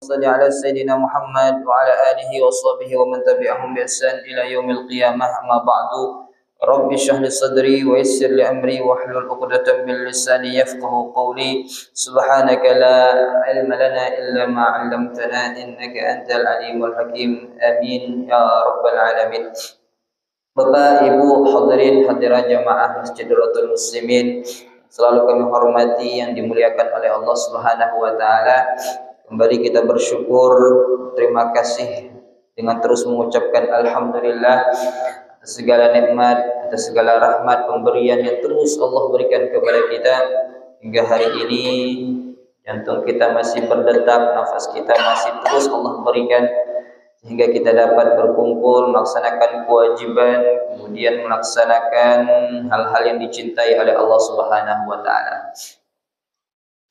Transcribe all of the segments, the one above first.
صل على سيدنا محمد وعلى آله وصحبه ومن تبعهم بإحسان إلى يوم القيامة. أما بعد، رب اشرح لي صدري ويسر لي أمري واحلل عقدة من لساني يفقهوا قولي. سبحانك لا علم لنا إلا ما علمتنا إنك أنت العليم الحكيم. آمين يا رب العالمين. Bapak, Ibu, hadirin hadirat jamaah Masjidul Muslimin selalu kami hormati yang dimuliakan oleh Allah Subhanahu wa taala. Kembali kita bersyukur, terima kasih dengan terus mengucapkan alhamdulillah atas segala nikmat, atas segala rahmat pemberian yang terus Allah berikan kepada kita hingga hari ini. Jantung kita masih berdetak, nafas kita masih terus Allah berikan sehingga kita dapat berkumpul, melaksanakan kewajiban, kemudian melaksanakan hal-hal yang dicintai oleh Allah Subhanahu wa taala.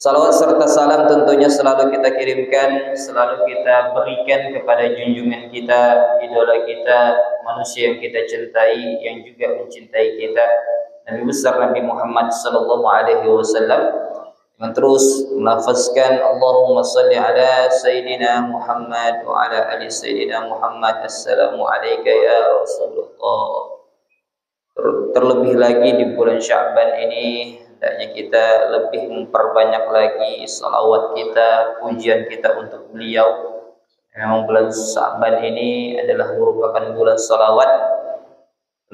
Salawat serta salam tentunya selalu kita kirimkan, selalu kita berikan kepada junjungan kita, idola kita, manusia yang kita cintai, yang juga mencintai kita, Nabi besar Nabi Muhammad sallallahu alaihi wasallam. Dengan terus melafazkan Allahumma salli ala Sayyidina Muhammad wa ala ali Sayyidina Muhammad. Assalamu alayka ya Rasulullah. Terlebih lagi di bulan Sya'ban ini, hendaknya kita lebih memperbanyak lagi salawat kita, pujian kita untuk beliau. Memang bulan Sya'ban ini adalah merupakan bulan salawat.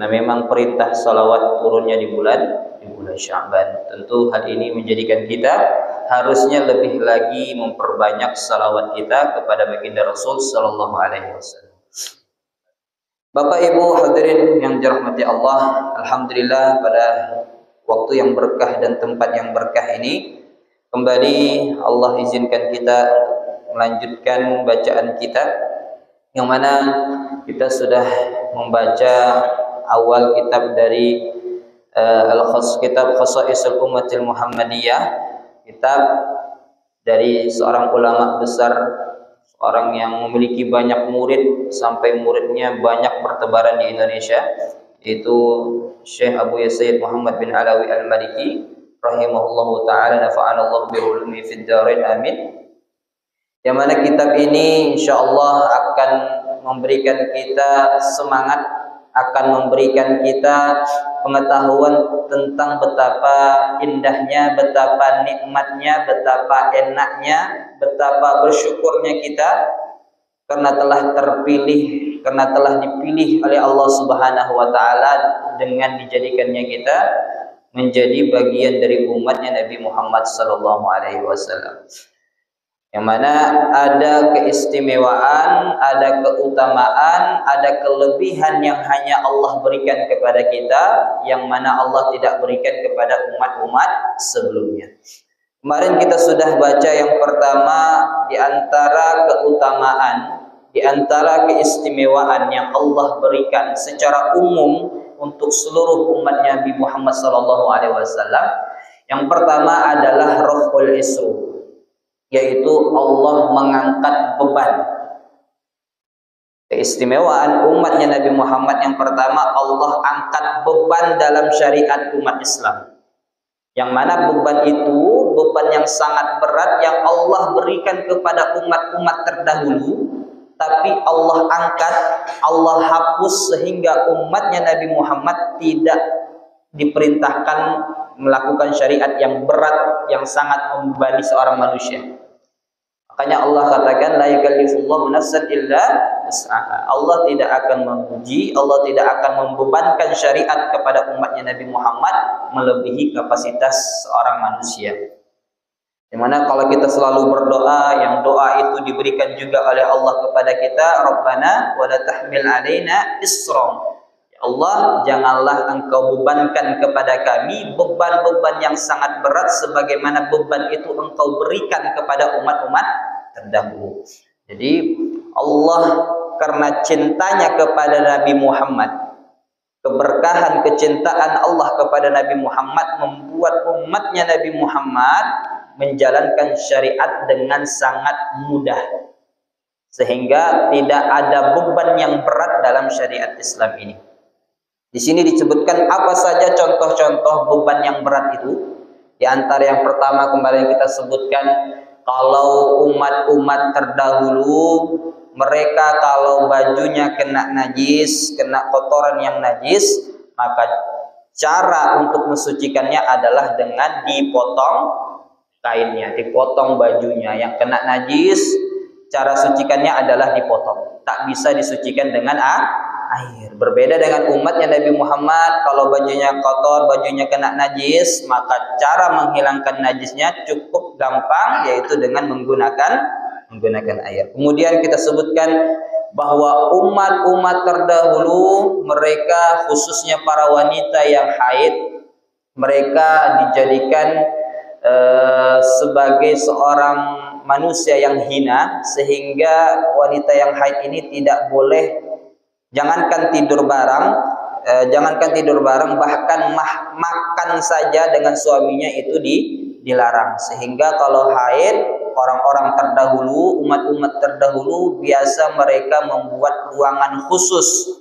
Nah, memang perintah salawat turunnya di bulan Sya'ban. Tentu hal ini menjadikan kita harusnya lebih lagi memperbanyak salawat kita kepada baginda Rasul sallallahu alaihi wasallam. Bapak Ibu hadirin yang dirahmati Allah, alhamdulillah pada waktu yang berkah dan tempat yang berkah ini kembali Allah izinkan kita melanjutkan bacaan kita, yang mana kita sudah membaca awal kitab dari kitab Khasaisul Ummatil Muhammadiyah, kitab dari seorang ulama besar, seorang yang memiliki banyak murid sampai muridnya banyak bertebaran di Indonesia, yaitu Syekh Abu Yazid Muhammad bin Alawi Al-Maliki rahimahullahu taala, nafa'anallahu bi ulumi fid dharain amin. Yang mana kitab ini insyaallah akan memberikan kita semangat, akan memberikan kita pengetahuan tentang betapa indahnya, betapa nikmatnya, betapa enaknya, betapa bersyukurnya kita karena telah terpilih, karena telah dipilih oleh Allah Subhanahu wa taala dengan dijadikannya kita menjadi bagian dari umatnya Nabi Muhammad sallallahu alaihi wasallam. Yang mana ada keistimewaan, ada keutamaan, ada kelebihan yang hanya Allah berikan kepada kita, yang mana Allah tidak berikan kepada umat-umat sebelumnya. Kemarin kita sudah baca yang pertama di antara keutamaan, di antara keistimewaan yang Allah berikan secara umum untuk seluruh umatnya Nabi Muhammad SAW. Yang pertama adalah Raf'ul Isru, yaitu Allah mengangkat beban. Keistimewaan umatnya Nabi Muhammad yang pertama, Allah angkat beban dalam syariat umat Islam, yang mana beban itu beban yang sangat berat yang Allah berikan kepada umat-umat terdahulu, tapi Allah angkat, Allah hapus sehingga umatnya Nabi Muhammad tidak diperintahkan melakukan syariat yang berat, yang sangat membebani seorang manusia. Makanya Allah katakan la yukallifullahu nafsan illa wus'aha. Allah tidak akan menguji, Allah tidak akan membebankan syariat kepada umatnya Nabi Muhammad melebihi kapasitas seorang manusia. Dimana kalau kita selalu berdoa, yang doa itu diberikan juga oleh Allah kepada kita, Rabbana wa la tahmil alaina isran. Ya Allah, janganlah engkau bebankan kepada kami beban-beban yang sangat berat sebagaimana beban itu engkau berikan kepada umat-umat terdahulu. Jadi Allah karena cintanya kepada Nabi Muhammad, keberkahan kecintaan Allah kepada Nabi Muhammad membuat umatnya Nabi Muhammad menjalankan syariat dengan sangat mudah, sehingga tidak ada beban yang berat dalam syariat Islam ini. Di sini disebutkan apa saja contoh-contoh beban yang berat itu. Di antara yang pertama kemarin kita sebutkan Kalau umat-umat terdahulu, mereka kalau bajunya kena najis, kena kotoran yang najis, maka cara untuk mensucikannya adalah dengan dipotong kainnya, dipotong bajunya yang kena najis. Cara sucikannya adalah dipotong, tak bisa disucikan dengan air. Berbeda dengan umatnya Nabi Muhammad, kalau bajunya kotor, bajunya kena najis, maka cara menghilangkan najisnya cukup gampang, yaitu dengan menggunakan air. Kemudian kita sebutkan bahwa umat-umat terdahulu, mereka khususnya para wanita yang haid, mereka dijadikan sebagai seorang manusia yang hina, sehingga wanita yang haid ini tidak boleh, jangankan tidur bareng, bahkan makan saja dengan suaminya itu dilarang. Sehingga kalau haid, orang-orang terdahulu, umat-umat terdahulu, biasa mereka membuat ruangan khusus,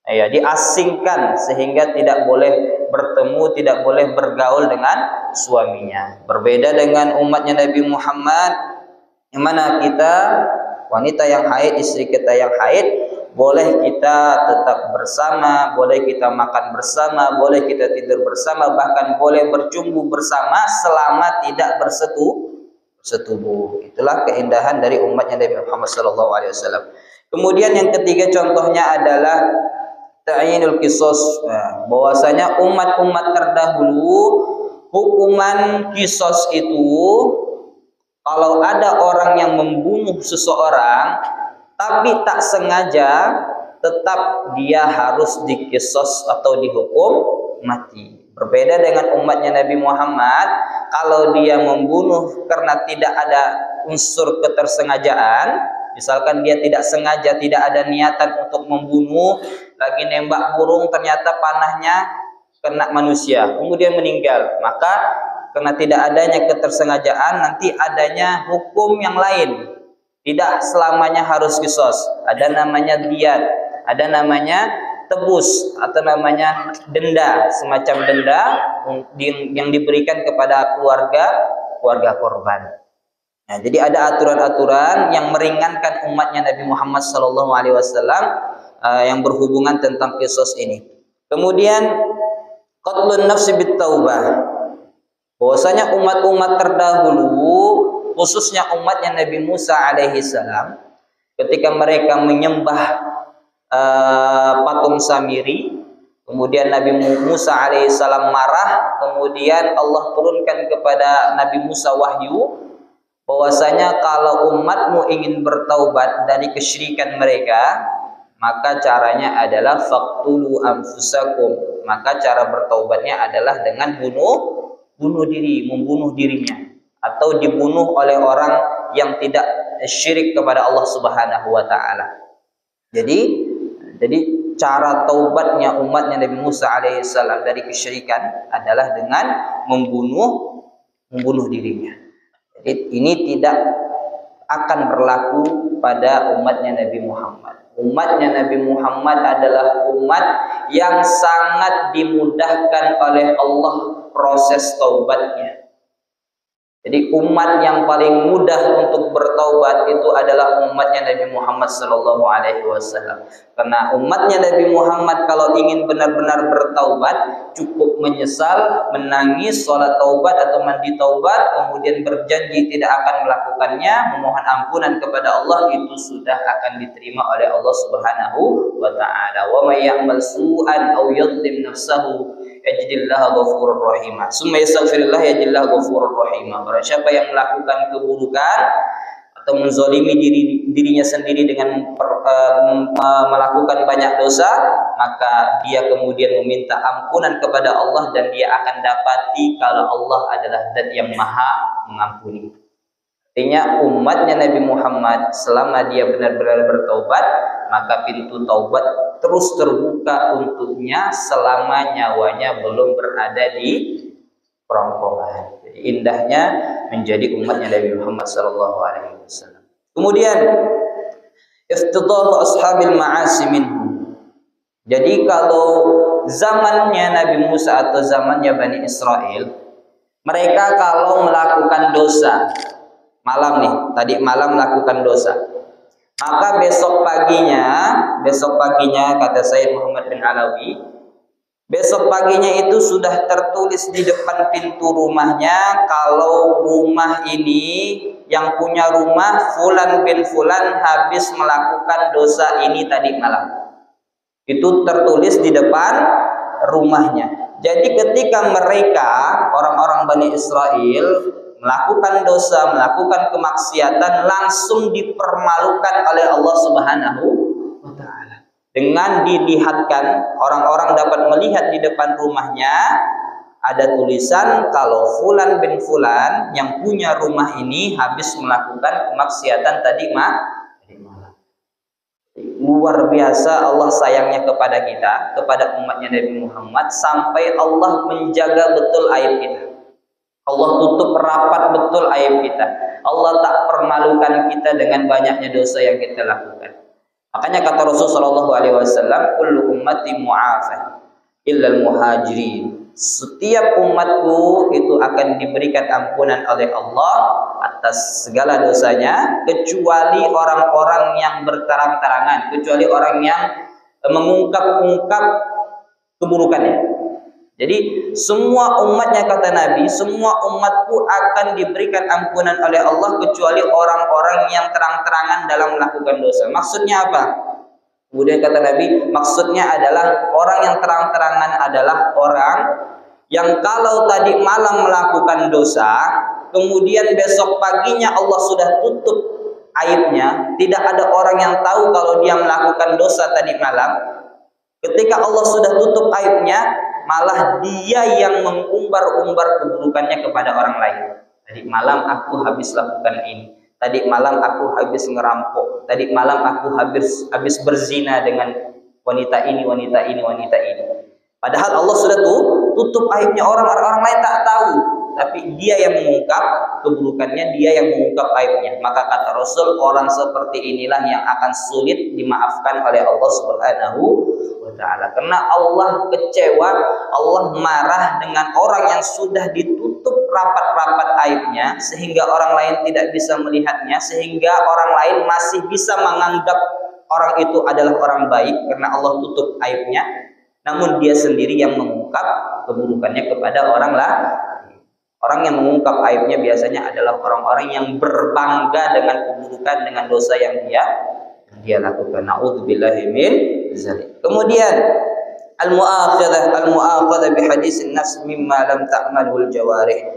ya, diasingkan, sehingga tidak boleh bertemu, tidak boleh bergaul dengan suaminya. Berbeda dengan umatnya Nabi Muhammad, yang mana kita wanita yang haid, istri kita yang haid, boleh kita tetap bersama, boleh kita makan bersama, boleh kita tidur bersama, bahkan boleh berjumpa bersama selama tidak bersetubuh. Itulah keindahan dari umatnya Nabi Muhammad SAW. Kemudian yang ketiga contohnya adalah ta'yinul qisas, bahwasanya umat-umat terdahulu hukuman qisas itu, kalau ada orang yang membunuh seseorang tapi tak sengaja, tetap dia harus diqisas atau dihukum mati. Berbeda dengan umatnya Nabi Muhammad, kalau dia membunuh karena tidak ada unsur ketersengajaan, misalkan dia tidak sengaja, tidak ada niatan untuk membunuh, lagi nembak burung, ternyata panahnya kena manusia, kemudian meninggal, maka karena tidak adanya ketersengajaan, nanti adanya hukum yang lain. Tidak selamanya harus qisas. Ada namanya diyat, ada namanya tebus, atau namanya denda, semacam denda yang diberikan kepada keluarga korban. Nah, jadi ada aturan-aturan yang meringankan umatnya Nabi Muhammad SAW yang berhubungan tentang qisas ini. Kemudian qatlun nafsi bit taubah, bahwasanya umat-umat terdahulu, khususnya umatnya Nabi Musa alaihissalam, ketika mereka menyembah patung Samiri, kemudian Nabi Musa alaihissalam marah, kemudian Allah turunkan kepada Nabi Musa wahyu, bahwasanya kalau umatmu ingin bertaubat dari kesyirikan mereka, maka caranya adalah faqtulu anfusakum, maka cara bertaubatnya adalah dengan bunuh diri, membunuh dirinya, atau dibunuh oleh orang yang tidak syirik kepada Allah Subhanahu wa taala. Jadi cara taubatnya umatnya Nabi Musa alaihissalam dari kesyirikan adalah dengan membunuh dirinya. Jadi ini tidak akan berlaku pada umatnya Nabi Muhammad. Umatnya Nabi Muhammad adalah umat yang sangat dimudahkan oleh Allah proses taubatnya. Jadi umat yang paling mudah untuk bertaubat itu adalah umatnya Nabi Muhammad SAW. Karena umatnya Nabi Muhammad kalau ingin benar-benar bertaubat, cukup menyesal, menangis, sholat taubat atau mandi taubat, kemudian berjanji tidak akan melakukannya, memohon ampunan kepada Allah, itu sudah akan diterima oleh Allah Subhanahu wa taala. Wa may ya'mal su'an aw yadhlim nafsahu yajidillahu ghafurur rahim. Summa yastaghfirullah yajidillahu ghafurur rahim. Barang siapa yang melakukan keburukan atau menzalimi dirinya sendiri dengan melakukan banyak dosa, maka dia kemudian meminta ampunan kepada Allah, dan dia akan dapati kalau Allah adalah Zat yang Maha Mengampuni. Artinya umatnya Nabi Muhammad selama dia benar-benar bertaubat, maka pintu taubat terus terbuka untuknya selama nyawanya belum berada di kerongkongan. Jadi indahnya menjadi umatnya Nabi Muhammad SAW. Kemudian iftidahu ashabil ma'asi minhum. Jadi kalau zamannya Nabi Musa atau zamannya Bani Israel, mereka kalau melakukan dosa, malam nih, tadi malam melakukan dosa. Maka besok paginya kata Sayyid Muhammad bin Alawi, besok paginya itu sudah tertulis di depan pintu rumahnya kalau rumah ini, yang punya rumah Fulan bin Fulan habis melakukan dosa ini tadi malam. Itu tertulis di depan rumahnya. Jadi ketika mereka, orang-orang Bani Israel, melakukan dosa, melakukan kemaksiatan, langsung dipermalukan oleh Allah Subhanahu wa Ta'ala. Dengan dilihatkan, orang-orang dapat melihat di depan rumahnya ada tulisan kalau Fulan bin Fulan yang punya rumah ini habis melakukan kemaksiatan tadi malam. Luar biasa Allah sayangnya kepada kita, kepada umatnya Nabi Muhammad, sampai Allah menjaga betul aib kita. Allah tutup rapat betul aib kita. Allah tak permalukan kita dengan banyaknya dosa yang kita lakukan. Makanya kata Rasulullah SAW, kullu ummati mu'afah illal muhajirin. Setiap umatku itu akan diberikan ampunan oleh Allah atas segala dosanya, kecuali orang-orang yang berterang-terangan, kecuali orang yang mengungkap-ungkap keburukannya. Jadi semua umatnya, kata Nabi, semua umatku akan diberikan ampunan oleh Allah kecuali orang-orang yang terang-terangan dalam melakukan dosa. Maksudnya apa? Kemudian kata Nabi, maksudnya adalah orang yang terang-terangan adalah orang yang kalau tadi malam melakukan dosa, kemudian besok paginya Allah sudah tutup aibnya, tidak ada orang yang tahu kalau dia melakukan dosa tadi malam. Ketika Allah sudah tutup aibnya, malah dia yang mengumbar-umbar keburukannya kepada orang lain. Tadi malam aku habis lakukan ini, tadi malam aku habis ngerampok, tadi malam aku habis berzina dengan wanita ini, wanita ini, wanita ini. Padahal Allah sudah tutup aibnya, orang lain tak tahu, tapi dia yang mengungkap keburukannya, dia yang mengungkap aibnya. Maka kata Rasul, orang seperti inilah yang akan sulit dimaafkan oleh Allah Subhanahu wa Ta'ala. Karena Allah kecewa, Allah marah dengan orang yang sudah ditutup rapat-rapat aibnya, sehingga orang lain tidak bisa melihatnya, sehingga orang lain masih bisa menganggap orang itu adalah orang baik karena Allah tutup aibnya, namun dia sendiri yang mengungkap keburukannya kepada orang lain. Orang yang mengungkap aibnya biasanya adalah orang-orang yang berbangga dengan keburukan, dengan dosa yang dia lakukan. Na'udzubillahi min dzalik. Kemudian al-mu'akhadhah bi hadisin nafs mimma lam ta'malul jawarih.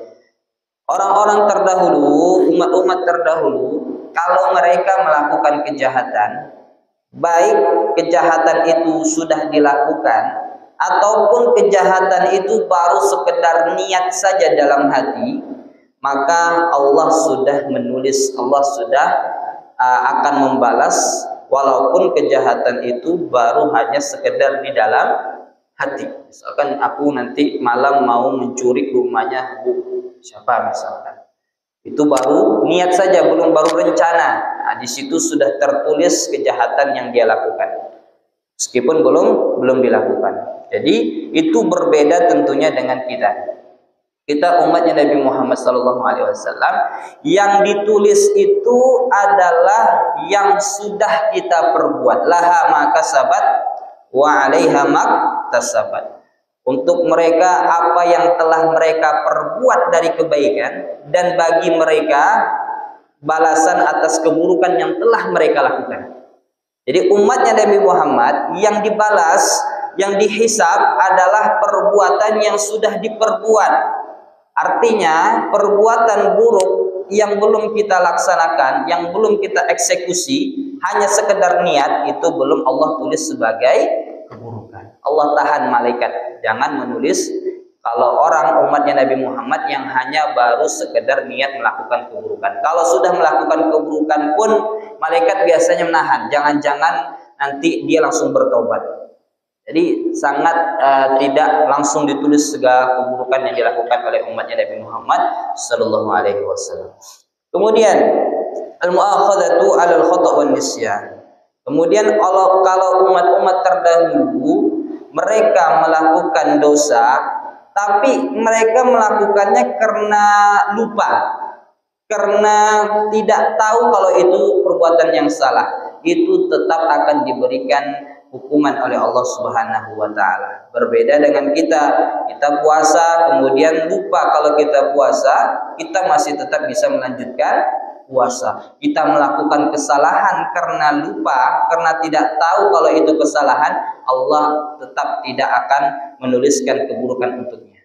Orang-orang terdahulu, umat-umat terdahulu, kalau mereka melakukan kejahatan, baik kejahatan itu sudah dilakukan ataupun kejahatan itu baru sekedar niat saja dalam hati, maka Allah sudah menulis, Allah sudah akan membalas walaupun kejahatan itu baru hanya sekedar di dalam hati. Misalkan aku nanti malam mau mencuri rumahnya siapa misalkan, itu baru niat saja, baru rencana. Nah, di situ sudah tertulis kejahatan yang dia lakukan, meskipun belum dilakukan. Jadi itu berbeda tentunya dengan kita. Kita umatnya Nabi Muhammad SAW, yang ditulis itu adalah yang sudah kita perbuat. Laha ma kasabat wa 'alaiha ma tasabat. Untuk mereka apa yang telah mereka perbuat dari kebaikan, dan bagi mereka balasan atas keburukan yang telah mereka lakukan. Jadi umatnya Nabi Muhammad yang dibalas, yang dihisab adalah perbuatan yang sudah diperbuat. Artinya perbuatan buruk yang belum kita laksanakan, yang belum kita eksekusi, hanya sekedar niat, itu belum Allah tulis sebagai keburukan. Allah tahan malaikat, jangan menulis kalau orang umatnya Nabi Muhammad yang hanya baru sekedar niat melakukan keburukan. Kalau sudah melakukan keburukan pun malaikat biasanya menahan, jangan-jangan nanti dia langsung bertobat. Jadi sangat tidak langsung ditulis segala keburukan yang dilakukan oleh umatnya Nabi Muhammad sallallahu alaihi wasallam. Kemudian al-mu'akhadhatu 'alal khata' wan nisyan. Kemudian kalau umat-umat terdahulu mereka melakukan dosa, tapi mereka melakukannya karena lupa. karena tidak tahu kalau itu perbuatan yang salah, itu tetap akan diberikan hukuman oleh Allah Subhanahu wa taala. Berbeda dengan kita puasa kemudian lupa kalau kita puasa, kita masih tetap bisa melanjutkan puasa. Kita melakukan kesalahan karena lupa, karena tidak tahu kalau itu kesalahan, Allah tetap tidak akan menuliskan keburukan untuknya.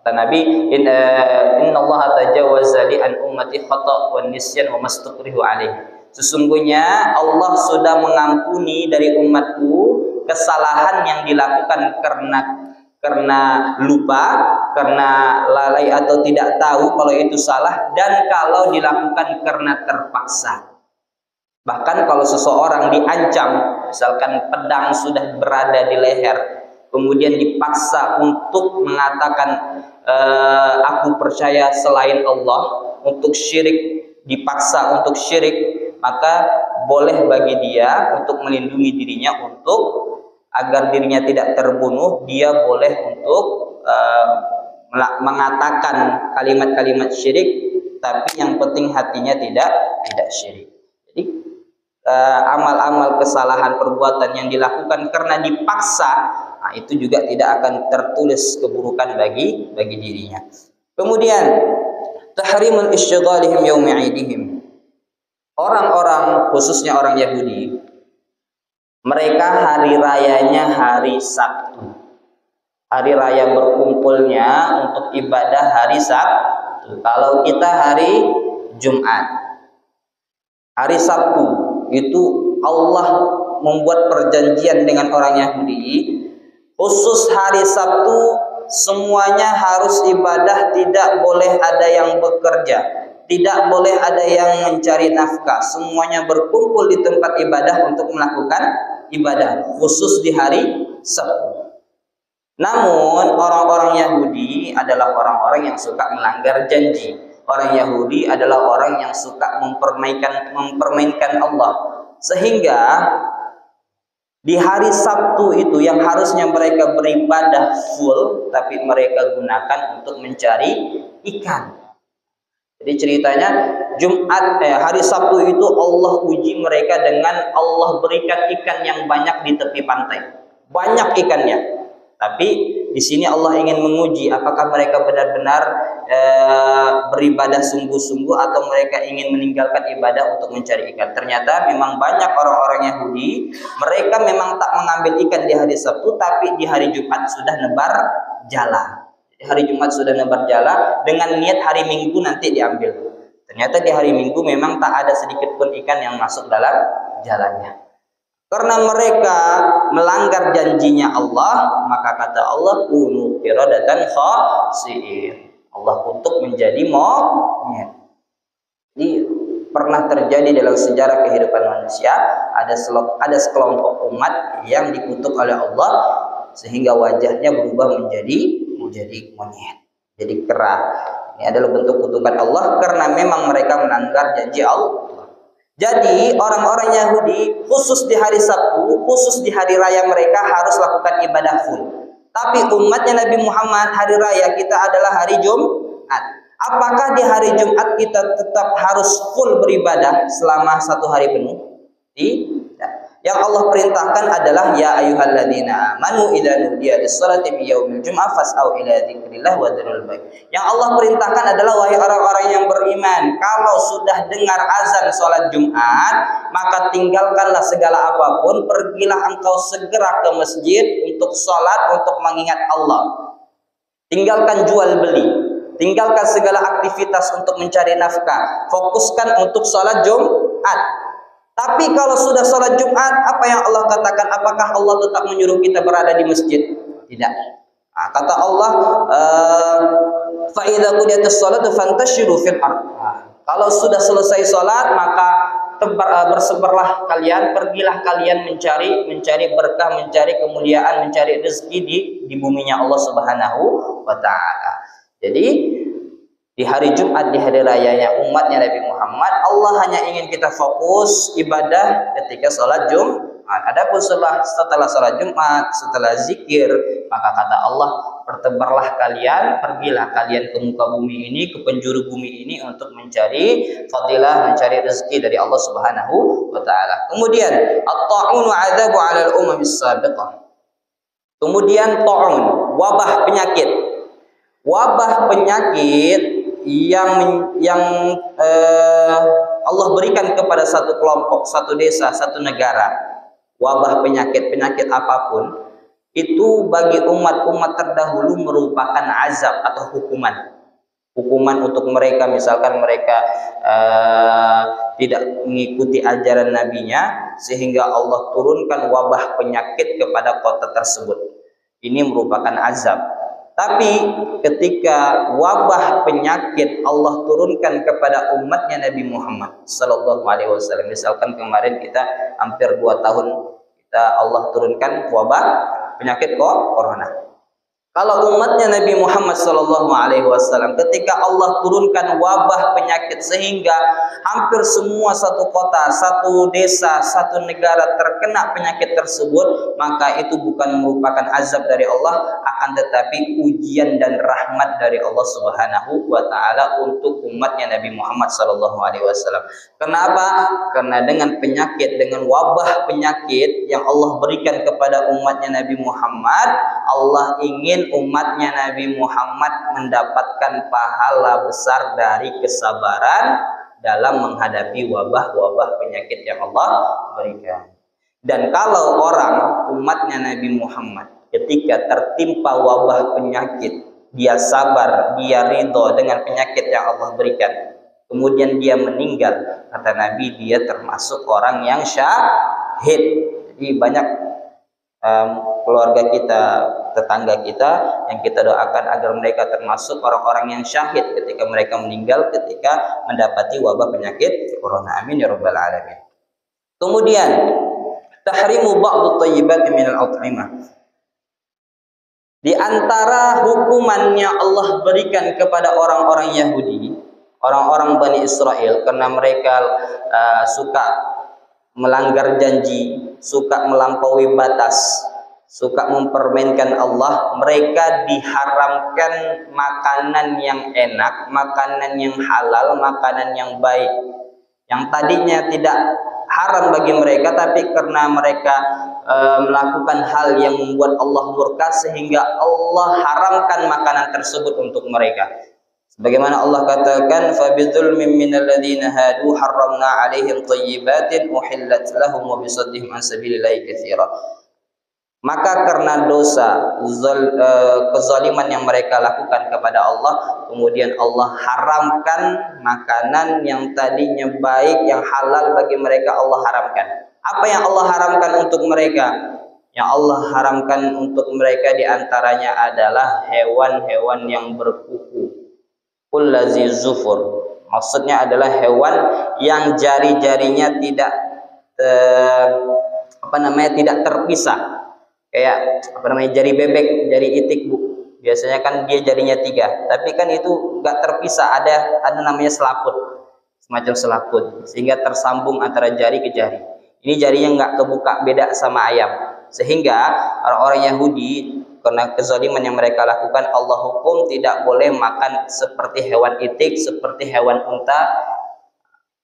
Kata Nabi, Inna Allah tajawaza li an ummati khata' wa nisyan wa mastukrihu alaih. Sesungguhnya Allah sudah mengampuni dari umatku kesalahan yang dilakukan karena lupa, karena lalai atau tidak tahu kalau itu salah, dan kalau dilakukan karena terpaksa. Bahkan kalau seseorang diancam, misalkan pedang sudah berada di leher, kemudian dipaksa untuk mengatakan aku percaya selain Allah, untuk syirik, dipaksa untuk syirik, maka boleh bagi dia untuk melindungi dirinya, untuk agar dirinya tidak terbunuh, dia boleh untuk mengatakan kalimat-kalimat syirik, tapi yang penting hatinya tidak syirik. Jadi amal-amal kesalahan perbuatan yang dilakukan karena dipaksa, nah, itu juga tidak akan tertulis keburukan bagi dirinya. Kemudian tahrimul istighalihim yaumi 'idihim. Orang-orang, khususnya orang Yahudi, mereka hari rayanya hari Sabtu. Hari raya berkumpulnya untuk ibadah hari Sabtu. Kalau kita hari Jumat. Hari Sabtu itu Allah membuat perjanjian dengan orang Yahudi, khusus hari Sabtu semuanya harus ibadah, tidak boleh ada yang bekerja, tidak boleh ada yang mencari nafkah, semuanya berkumpul di tempat ibadah untuk melakukan ibadah, khusus di hari Sabtu. Namun orang-orang Yahudi adalah orang-orang yang suka melanggar janji. Orang Yahudi adalah orang yang suka mempermainkan Allah, sehingga di hari Sabtu itu yang harusnya mereka beribadah full, tapi mereka gunakan untuk mencari ikan. Jadi ceritanya hari Sabtu itu Allah uji mereka dengan Allah berikan ikan yang banyak di tepi pantai, banyak ikannya. Tapi di sini Allah ingin menguji apakah mereka benar-benar beribadah sungguh-sungguh atau mereka ingin meninggalkan ibadah untuk mencari ikan. Ternyata memang banyak orang-orang Yahudi, mereka memang tak mengambil ikan di hari Sabtu, tapi di hari Jumat sudah nebar jala. Di hari Jumat sudah nebar jala dengan niat hari Minggu nanti diambil. Ternyata di hari Minggu memang tak ada sedikit pun ikan yang masuk dalam jalannya. Karena mereka melanggar janjinya Allah, maka kata Allah, kunu qiradatan khasi'in. Allah untuk menjadi monyet. Jadi pernah terjadi dalam sejarah kehidupan manusia, ada sekelompok umat yang dikutuk oleh Allah sehingga wajahnya berubah menjadi monyet, jadi kera. Ini adalah bentuk kutukan Allah karena memang mereka melanggar janji Allah. Jadi orang-orang Yahudi khusus di hari Sabtu, khusus di hari raya mereka harus lakukan ibadah full. Tapi umatnya Nabi Muhammad, hari raya kita adalah hari Jumat. Apakah di hari Jumat kita tetap harus full beribadah selama satu hari penuh? Tidak. Yang Allah perintahkan adalah ya ayyuhalladzina amanu idza nudiya lis-salati min yaumil jum'ah fas'au ila dzikrillah wa dzarul bai'. Yang Allah perintahkan adalah wahai orang-orang yang beriman, kalau sudah dengar azan salat Jumat, maka tinggalkanlah segala apapun, pergilah engkau segera ke masjid untuk salat, untuk mengingat Allah. Tinggalkan jual beli, tinggalkan segala aktivitas untuk mencari nafkah, fokuskan untuk salat Jumat. Tapi kalau sudah sholat Jumat, apa yang Allah katakan? Apakah Allah tetap menyuruh kita berada di masjid? Tidak. Nah, kata Allah, fa idza qudiyatis sholatu fantashiru fil ardh. Kalau sudah selesai sholat, maka bersebarlah kalian, pergilah kalian mencari berkah, mencari kemuliaan, mencari rezeki di buminya Allah Subhanahu wa taala. Jadi di hari Jumat, di hari rayanya umatnya Nabi Muhammad, Allah hanya ingin kita fokus ibadah ketika sholat Jumat. Adapun setelah sholat Jumat, setelah zikir, maka kata Allah, bertebarlah kalian, pergilah kalian ke muka bumi ini, ke penjuru bumi ini untuk mencari fadilah, mencari rezeki dari Allah Subhanahu wa taala. Kemudian at-ta'un 'adzabu 'ala al-umam as-sabiqah. Kemudian ta'un, wabah penyakit. Wabah penyakit yang Allah berikan kepada satu kelompok, satu desa, satu negara. Wabah penyakit apapun itu bagi umat-umat terdahulu merupakan azab atau hukuman untuk mereka. Misalkan mereka tidak mengikuti ajaran nabinya, sehingga Allah turunkan wabah penyakit kepada kota tersebut. Ini merupakan azab. Tapi ketika wabah penyakit Allah turunkan kepada umatnya Nabi Muhammad Sallallahu Alaihi Wasallam, misalkan kemarin kita hampir 2 tahun Allah turunkan wabah penyakit corona. Kalau umatnya Nabi Muhammad Sallallahu Alaihi Wasallam, ketika Allah turunkan wabah penyakit sehingga hampir semua satu kota, satu desa, satu negara terkena penyakit tersebut, maka itu bukan merupakan azab dari Allah, akan tetapi ujian dan rahmat dari Allah Subhanahu wa taala untuk umatnya Nabi Muhammad Sallallahu Alaihi Wasallam. Kenapa? Karena dengan penyakit, dengan wabah penyakit yang Allah berikan kepada umatnya Nabi Muhammad, Allah ingin umatnya Nabi Muhammad mendapatkan pahala besar dari kesabaran dalam menghadapi wabah-wabah penyakit yang Allah berikan. Dan kalau orang umatnya Nabi Muhammad ketika tertimpa wabah penyakit, dia sabar, dia ridho dengan penyakit yang Allah berikan, kemudian dia meninggal, kata Nabi, dia termasuk orang yang syahid. Jadi banyak keluarga kita, tetangga kita yang kita doakan agar mereka termasuk orang-orang yang syahid ketika mereka meninggal ketika mendapati wabah penyakit corona. Amin ya rabbal alamin. Kemudian tahrimu ba'd thayyibat min al-at'imah. Di antara hukumannya Allah berikan kepada orang-orang Yahudi, orang-orang Bani Israel, karena mereka suka melanggar janji, suka melampaui batas, suka mempermainkan Allah, mereka diharamkan makanan yang enak, makanan yang halal, makanan yang baik. Yang tadinya tidak haram bagi mereka, tapi karena mereka melakukan hal yang membuat Allah murka, sehingga Allah haramkan makanan tersebut untuk mereka. Sebagaimana Allah katakan, "Fabidzulmin minal ladzina hadu harramna 'alaihim thayyibatin uhillat lahum wa bisaddihim an sabilillahi katsira." Maka karena dosa kezaliman yang mereka lakukan kepada Allah, kemudian Allah haramkan makanan yang tadinya baik, yang halal bagi mereka, Allah haramkan. Apa yang Allah haramkan untuk mereka? Yang Allah haramkan untuk mereka diantaranya adalah hewan-hewan yang berkuku, kullazi zufur. Maksudnya adalah hewan yang jari-jarinya tidak tidak terpisah. Kayak jari bebek, jari itik, Bu. Biasanya kan dia jarinya 3, tapi kan itu enggak terpisah, ada namanya selaput, semacam selaput, sehingga tersambung antara jari ke jari. Ini jarinya enggak kebuka, beda sama ayam. Sehingga orang-orang Yahudi karena kezaliman yang mereka lakukan, Allah hukum tidak boleh makan seperti hewan itik, seperti hewan unta.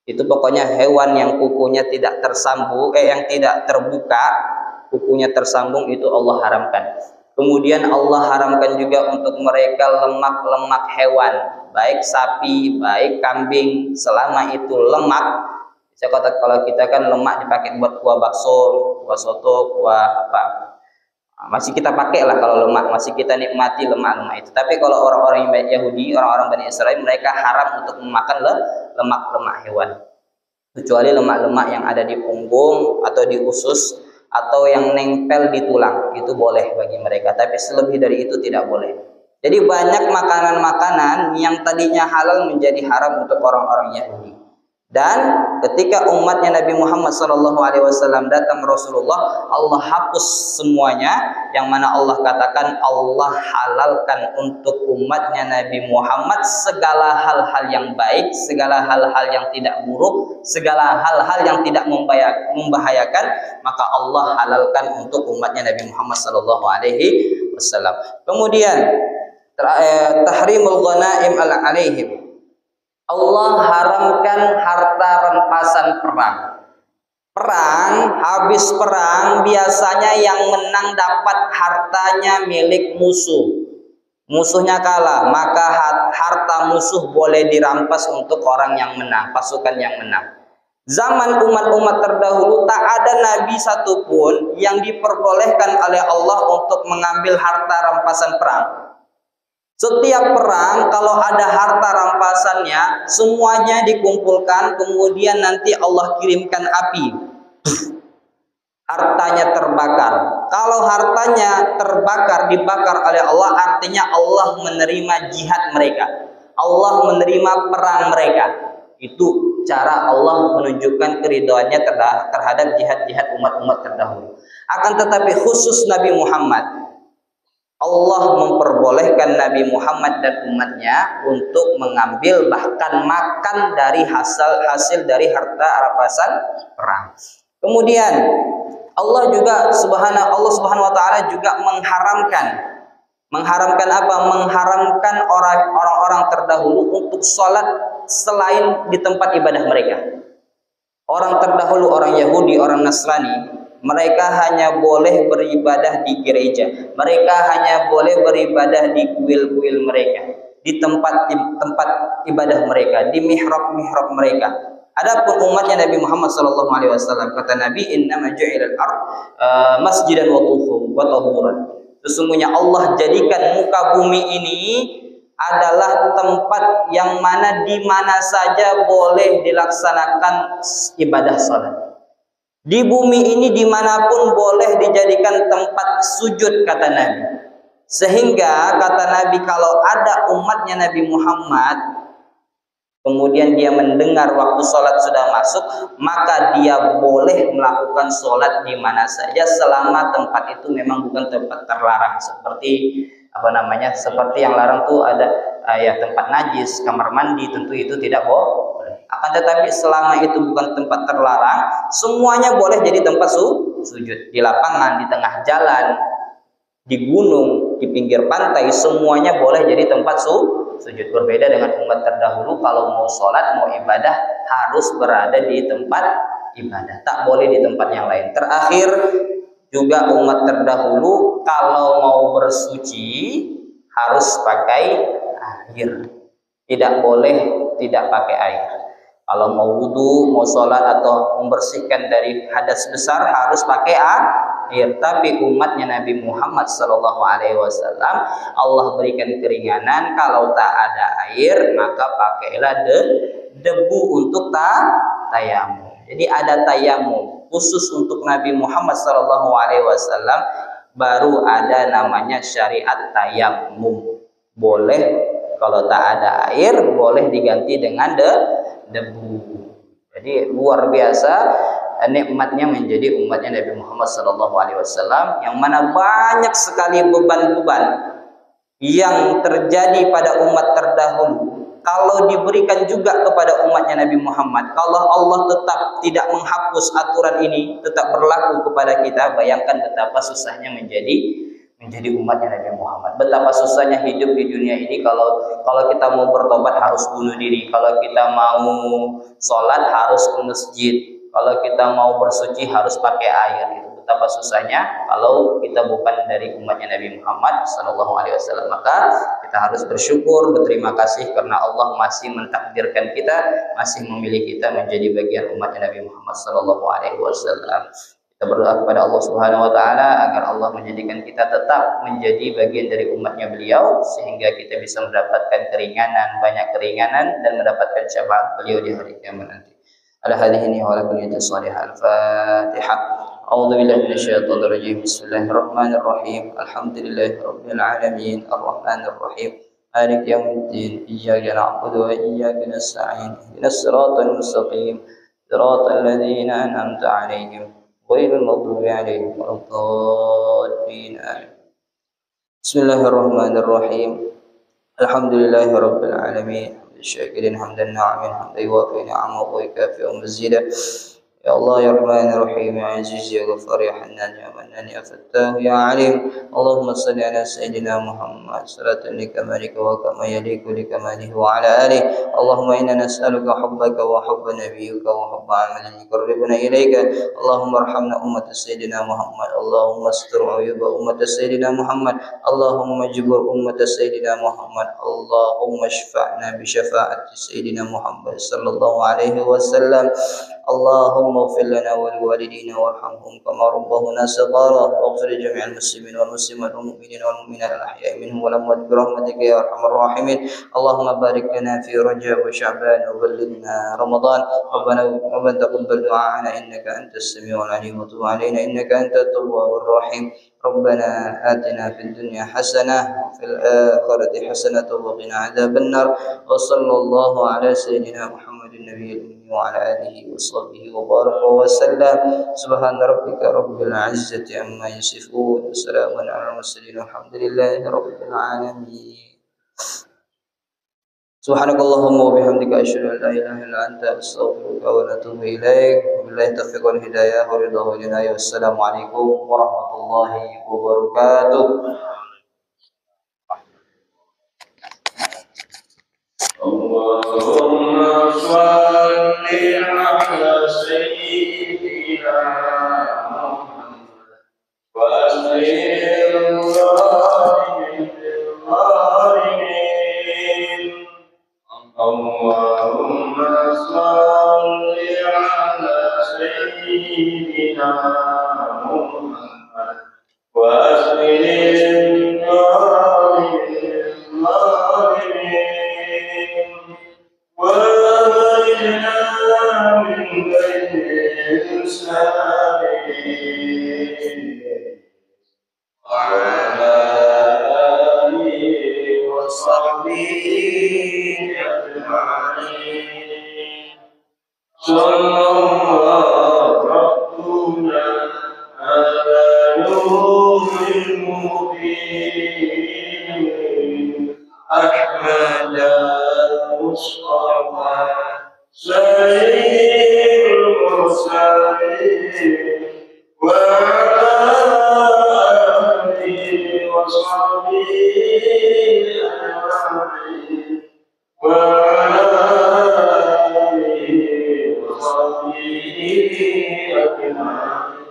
Itu pokoknya hewan yang kukunya tidak tersambung, yang tidak terbuka, kukunya tersambung, itu Allah haramkan. Kemudian Allah haramkan juga untuk mereka lemak-lemak hewan, baik sapi, baik kambing, selama itu lemak. Saya kata kalau kita kan lemak dipakai buat kuah bakso, kuah soto, kuah apa, masih kita pakai lah kalau lemak, masih kita nikmati lemak-lemak itu. Tapi kalau orang-orang Yahudi, orang-orang Bani Israel, mereka haram untuk memakan lemak-lemak hewan, kecuali lemak-lemak yang ada di punggung atau di usus atau yang nempel di tulang, itu boleh bagi mereka, tapi selebih dari itu tidak boleh. Jadi banyak makanan-makanan yang tadinya halal menjadi haram untuk orang-orang Yahudi. Dan ketika umatnya Nabi Muhammad SAW datang Rasulullah, Allah hapus semuanya, yang mana Allah katakan Allah halalkan untuk umatnya Nabi Muhammad segala hal-hal yang baik, segala hal-hal yang tidak buruk, segala hal-hal yang tidak membahayakan, maka Allah halalkan untuk umatnya Nabi Muhammad SAW. wasallam. Kemudian tahrimul ghanaim alaihim. Allah haramkan harta rampasan perang. Perang, habis perang biasanya yang menang dapat hartanya milik musuh. Musuhnya kalah, maka harta musuh boleh dirampas untuk orang yang menang, pasukan yang menang. Zaman umat-umat terdahulu tak ada nabi satupun yang diperbolehkan oleh Allah untuk mengambil harta rampasan perang. Setiap perang kalau ada harta rampasannya semuanya dikumpulkan, kemudian nanti Allah kirimkan api, hartanya terbakar. Kalau hartanya terbakar, dibakar oleh Allah, artinya Allah menerima jihad mereka, Allah menerima perang mereka. Itu cara Allah menunjukkan keridhaannya terhadap jihad-jihad umat-umat terdahulu. Akan tetapi khusus Nabi Muhammad, Allah memperbolehkan Nabi Muhammad dan umatnya untuk mengambil bahkan makan dari hasil dari harta rampasan perang. Kemudian Allah Subhanahu wa taala juga mengharamkan apa? Mengharamkan orang-orang terdahulu untuk sholat selain di tempat ibadah mereka. Orang terdahulu, orang Yahudi, orang Nasrani, mereka hanya boleh beribadah di gereja. Mereka hanya boleh beribadah di kuil-kuil mereka, di tempat ibadah mereka, di mihrab-mihrab mereka. Adapun umatnya Nabi Muhammad SAW, kata Nabi, innama ju'ilal ard masjidan wa tahuran. Sesungguhnya Allah jadikan muka bumi ini adalah tempat yang mana di mana saja boleh dilaksanakan ibadah salat. Di bumi ini dimanapun boleh dijadikan tempat sujud, kata Nabi. Sehingga kata Nabi, kalau ada umatnya Nabi Muhammad kemudian dia mendengar waktu sholat sudah masuk, maka dia boleh melakukan sholat di mana saja selama tempat itu memang bukan tempat terlarang. Seperti yang larang tuh ada tempat najis, kamar mandi, tentu itu tidak boleh. Akan tetapi selama itu bukan tempat terlarang, semuanya boleh jadi tempat sujud. Di lapangan, di tengah jalan, di gunung, di pinggir pantai, semuanya boleh jadi tempat sujud. Berbeda dengan umat terdahulu, kalau mau sholat, mau ibadah, harus berada di tempat ibadah, tak boleh di tempat yang lain. Terakhir juga umat terdahulu kalau mau bersuci harus pakai air, tidak boleh tidak pakai air. Kalau mau wudhu, mau sholat atau membersihkan dari hadas besar harus pakai air. Tapi umatnya Nabi Muhammad SAW, Allah berikan keringanan. Kalau tak ada air, maka pakailah debu untuk tayamum. Jadi ada tayamum khusus untuk Nabi Muhammad SAW. Baru ada namanya syariat tayamum. Boleh kalau tak ada air, boleh diganti dengan debu. Jadi luar biasa nikmatnya menjadi umatnya Nabi Muhammad SAW, yang mana banyak sekali beban-beban yang terjadi pada umat terdahulu. Kalau diberikan juga kepada umatnya Nabi Muhammad, kalau Allah tetap tidak menghapus aturan ini, tetap berlaku kepada kita, bayangkan betapa susahnya menjadi umatnya Nabi Muhammad. Betapa susahnya hidup di dunia ini kalau kita mau bertobat harus bunuh diri, kalau kita mau sholat harus ke masjid, kalau kita mau bersuci harus pakai air. Betapa susahnya kalau kita bukan dari umatnya Nabi Muhammad SAW. Maka kita harus bersyukur, berterima kasih karena Allah masih mentakdirkan kita, masih memilih kita menjadi bagian umatnya Nabi Muhammad SAW. Kita berdoa kepada Allah Subhanahu wa taala agar Allah menjadikan kita tetap menjadi bagian dari umatnya beliau, sehingga kita bisa mendapatkan keringanan, banyak keringanan, dan mendapatkan syafaat beliau di hari kiamat nanti. Ala hadhihi wa ala kulli salihah. Al-Fatihah. A'udzu billahi minasyaitonir rajim. Bismillahirrahmanirrahim. Alhamdulillahirabbil alamin. Arrahmanir rahim. Maliki yaumiddin. Iyyaka na'budu wa iyyaka nasta'in. Ihdinas siratal mustaqim. Siratal ladzina an'amta 'alaihim غير المغضوب عليهم ولا الضالين. بسم الله الرحمن الرحيم. الحمد لله رب العالمين. الشاكرين حمدا ناعما حمدا يوافي نعمه ويكافئ مزيدا. يا الله يا رحمن يا رحيم يا عزيز يا غفار يا حنان يا منان يا فتاه يا عليم. اللهم صل على سيدنا محمد صلاة لكمالك وكما يليق لكماله وعلى آله. اللهم إنا نسألك حبك وحب نبيك وحب عمل يقربنا إليك. اللهم ارحمنا أمة سيدنا محمد. اللهم استر عيوب أمة سيدنا محمد. اللهم اجبر أمة سيدنا محمد. اللهم اشفعنا بشفاعة سيدنا محمد صلى الله عليه وسلم. اللهم اغفر لنا ولوالدينا وارحمهم كما ربونا صغارا. واغفر لجميع المسلمين والمسلمات والمؤمنين والمؤمنات الأحياء منهم والأموات برحمتك يا أرحم الراحمين. اللهم بارك لنا في رجب وشعبان وبلغنا رمضان. ربنا تقبل دعاءنا إنك أنت السميع العليم وتب علينا إنك أنت التواب الرحيم. ربنا آتنا في الدنيا حسنة وفي الآخرة حسنة وقنا عذاب النار. وصلى الله على سيدنا محمد النبي الأمي وعلى آله وصحبه وبارك وسلم. سبحان ربك رب العزة عما يصفون وسلام على المرسلين والحمد لله رب العالمين. سبحانك اللهم وبحمدك أشهد أن لا إله إلا أنت أستغفرك وأتوب إليك. وبالله التوفيق والهداية والرضا والعناية. والسلام عليكم ورحمة الله وبركاته. اللهم صل على سيدنا محمد وأسلم الظالمين. اللهم صل على سيدنا محمد وأسلم الظالمين. وأخرجنا من بين السابقين وعلى آله وصحبه أجمعين. صلى الله ربنا على نور المبين أحمد المصطفى سيد المرسلين وعلى آله وصحبه أجمعين وعلى آله وصحبه أجمعين.